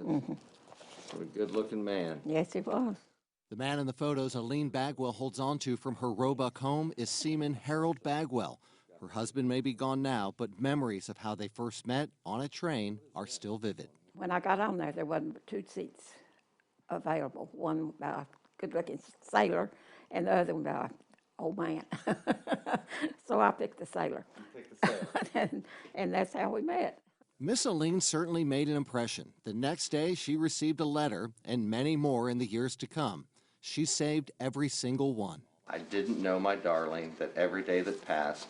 What a good-looking man. Yes, he was. The man in the photos Aline Bagwell holds on to from her Roebuck home is Seaman Harold Bagwell. Her husband may be gone now, but memories of how they first met on a train are still vivid. When I got on there wasn't two seats available. One by a good-looking sailor and the other one by an old man. So I picked the sailor. You picked the sailor. and that's how we met. Miss Aline certainly made an impression. The next day, she received a letter, and many more in the years to come. She saved every single one. I didn't know, my darling, that every day that passed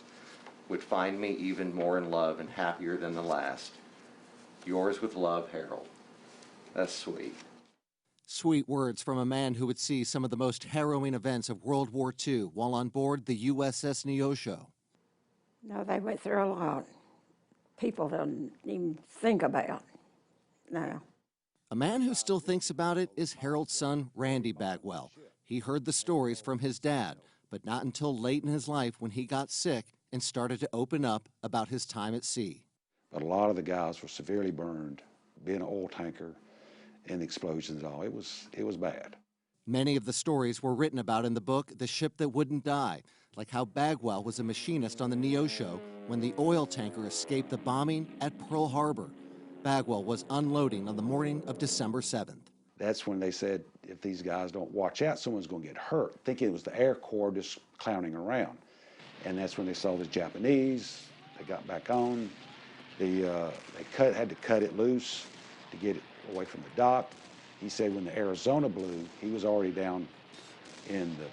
would find me even more in love and happier than the last. Yours with love, Harold. That's sweet. Sweet words from a man who would see some of the most harrowing events of World War II while on board the USS Neosho. No, they went through a lot. People don't even think about now. A man who still thinks about it is Harold's son, Randy Bagwell. He heard the stories from his dad, but not until late in his life when he got sick and started to open up about his time at sea. But a lot of the guys were severely burned, being an oil tanker and the explosions and all. It was bad. Many of the stories were written about in the book, The Ship That Wouldn't Die, like how Bagwell was a machinist on the Neosho when the oil tanker escaped the bombing at Pearl Harbor. Bagwell was unloading on the morning of December 7th. That's when they said, if these guys don't watch out, someone's going to get hurt, thinking it was the Air Corps just clowning around. And that's when they saw the Japanese. They got back on. They had to cut it loose to get it away from the dock. He said when the Arizona blew, he was already down in the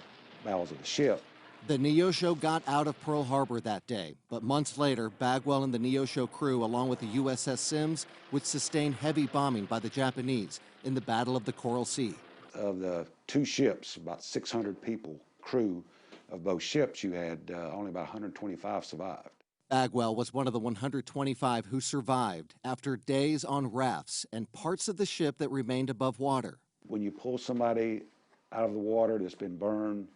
bowels of the ship. The Neosho got out of Pearl Harbor that day, but months later, Bagwell and the Neosho crew, along with the USS Sims, would sustain heavy bombing by the Japanese in the Battle of the Coral Sea. Of the two ships, about 600 people, crew of both ships, you had only about 125 survived. Bagwell was one of the 125 who survived after days on rafts and parts of the ship that remained above water. When you pull somebody out of the water that's been burned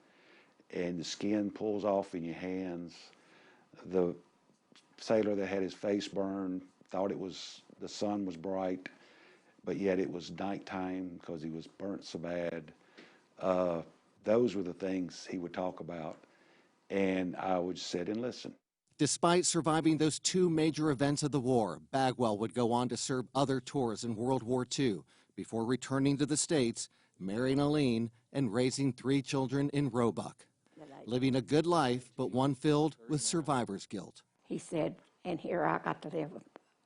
and the skin pulls off in your hands, the sailor that had his face burned thought the sun was bright, but yet it was nighttime because he was burnt so bad. Those were the things he would talk about, and I would sit and listen. Despite surviving those two major events of the war, Bagwell would go on to serve other tours in World War II before returning to the States, marrying Aline, and raising 3 children in Roebuck. Living a good life, but one filled with survivor's guilt. He said, and here I got to live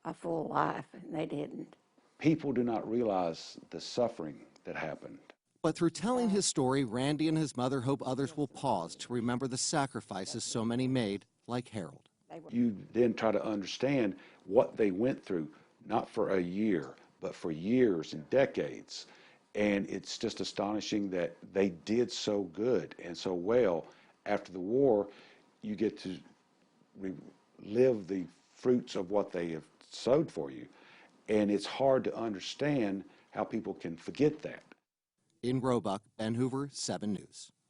a full life, and they didn't. People do not realize the suffering that happened. But through telling his story, Randy and his mother hope others will pause to remember the sacrifices so many made, like Harold. You then try to understand what they went through, not for a year, but for years and decades. And it's just astonishing that they did so good and so well. After the war, you get to live the fruits of what they have sowed for you. And it's hard to understand how people can forget that. In Roebuck, Ben Hoover, 7 News.